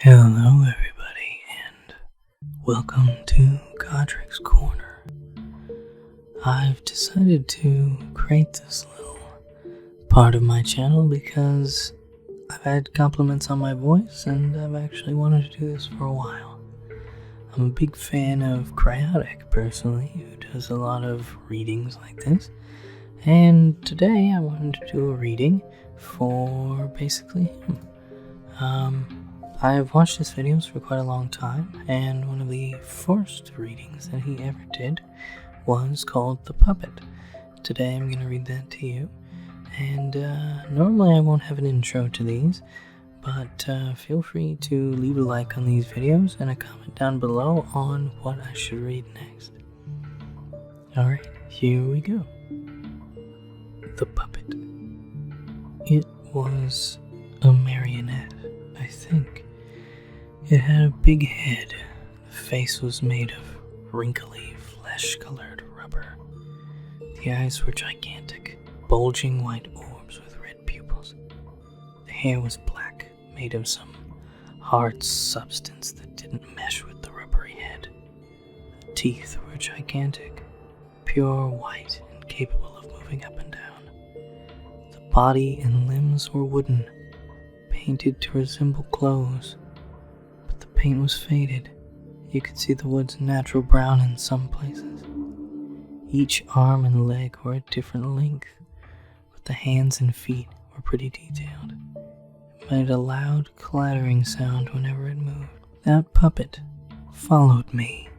Hello everybody, and welcome to Godrek's Corner. I've decided to create this little part of my channel because I've had compliments on my voice and I've actually wanted to do this for a while. I'm a big fan of Cryaotic, personally, who does a lot of readings like this, and today I wanted to do a reading for basically him. I've watched his videos for quite a long time, and one of the first readings that he ever did was called The Puppet. Today I'm going to read that to you, and normally I won't have an intro to these, but feel free to leave a like on these videos and a comment down below on what I should read next. Alright, here we go. The Puppet. It was a marionette, I think. It had a big head. The face was made of wrinkly, flesh-colored rubber. The eyes were gigantic, bulging white orbs with red pupils. The hair was black, made of some hard substance that didn't mesh with the rubbery head. The teeth were gigantic, pure white and capable of moving up and down. The body and limbs were wooden, painted to resemble clothes. The paint was faded. You could see the wood's natural brown in some places. Each arm and leg were a different length, but the hands and feet were pretty detailed. It made a loud clattering sound whenever it moved. That puppet followed me.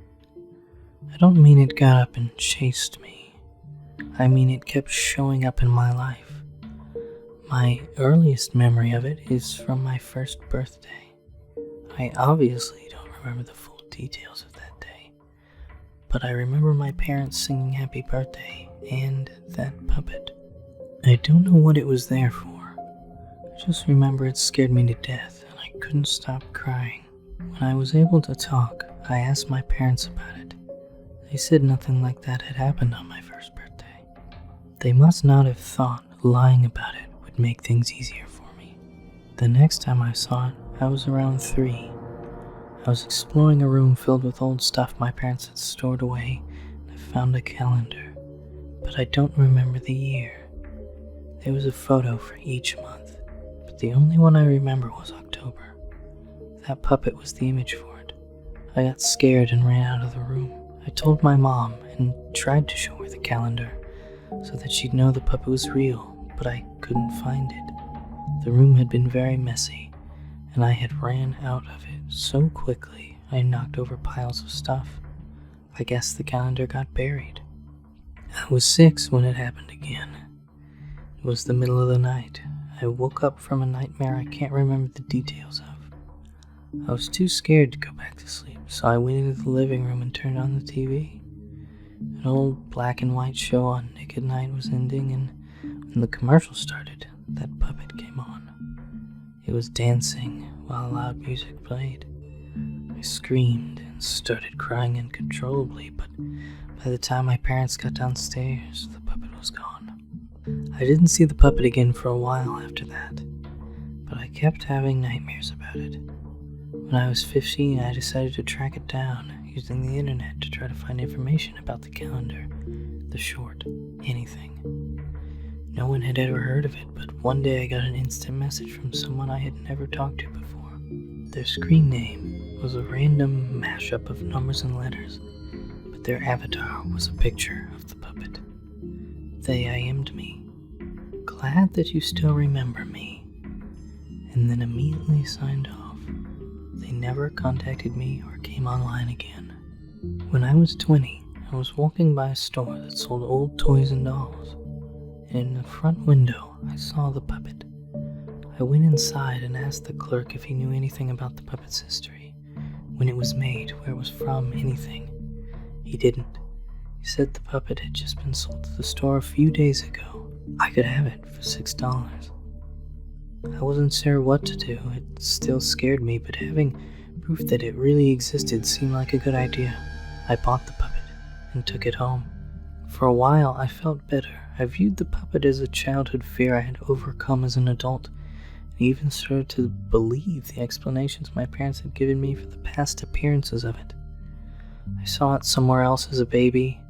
I don't mean it got up and chased me. I mean it kept showing up in my life. My earliest memory of it is from my first birthday. I obviously don't remember the full details of that day, but I remember my parents singing happy birthday and that puppet. I don't know what it was there for. I just remember it scared me to death and I couldn't stop crying. When I was able to talk, I asked my parents about it. They said nothing like that had happened on my first birthday. They must not have thought lying about it would make things easier for me. The next time I saw it, I was around 3. I was exploring a room filled with old stuff my parents had stored away, and I found a calendar, but I don't remember the year. There was a photo for each month, but the only one I remember was October. That puppet was the image for it. I got scared and ran out of the room. I told my mom and tried to show her the calendar so that she'd know the puppet was real, but I couldn't find it. The room had been very messy, and I had ran out of it so quickly I knocked over piles of stuff. I guess the calendar got buried. I was 6 when it happened again. It was the middle of the night. I woke up from a nightmare I can't remember the details of. I was too scared to go back to sleep, so I went into the living room and turned on the TV. An old black and white show on Nick at Night was ending, and when the commercial started, that puppet came on. It was dancing while loud music played. I screamed and started crying uncontrollably, but by the time my parents got downstairs, the puppet was gone. I didn't see the puppet again for a while after that, but I kept having nightmares about it. When I was 15, I decided to track it down using the internet to try to find information about the calendar, the short, anything. No one had ever heard of it, but one day I got an instant message from someone I had never talked to before. Their screen name was a random mashup of numbers and letters, but their avatar was a picture of the puppet. They IM'd me. Glad that you still remember me. And then immediately signed off. They never contacted me or came online again. When I was 20, I was walking by a store that sold old toys and dolls. In the front window, I saw the puppet. I went inside and asked the clerk if he knew anything about the puppet's history, when it was made, where it was from, anything. He didn't. He said the puppet had just been sold to the store a few days ago. I could have it for $6. I wasn't sure what to do. It still scared me, but having proof that it really existed seemed like a good idea. I bought the puppet and took it home. For a while, I felt better. I viewed the puppet as a childhood fear I had overcome as an adult, I even started to believe the explanations my parents had given me for the past appearances of it. I saw it somewhere else as a baby,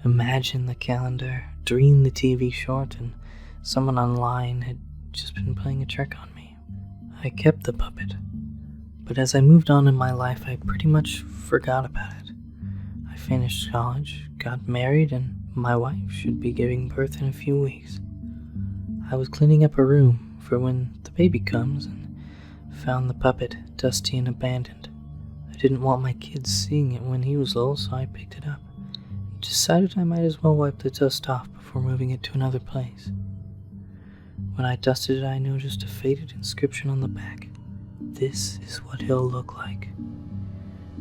imagined the calendar, dreamed the TV short, and someone online had just been playing a trick on me. I kept the puppet, but as I moved on in my life, I pretty much forgot about it. I finished college, got married, and my wife should be giving birth in a few weeks. I was cleaning up a room for when the baby comes and found the puppet dusty and abandoned. I didn't want my kids seeing it when he was little, so I picked it up and decided I might as well wipe the dust off before moving it to another place. When I dusted it, I noticed a faded inscription on the back. "This is what he'll look like."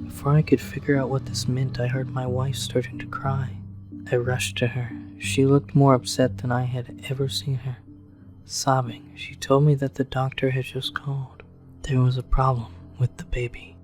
Before I could figure out what this meant, I heard my wife starting to cry. I rushed to her. She looked more upset than I had ever seen her. Sobbing, she told me that the doctor had just called. There was a problem with the baby.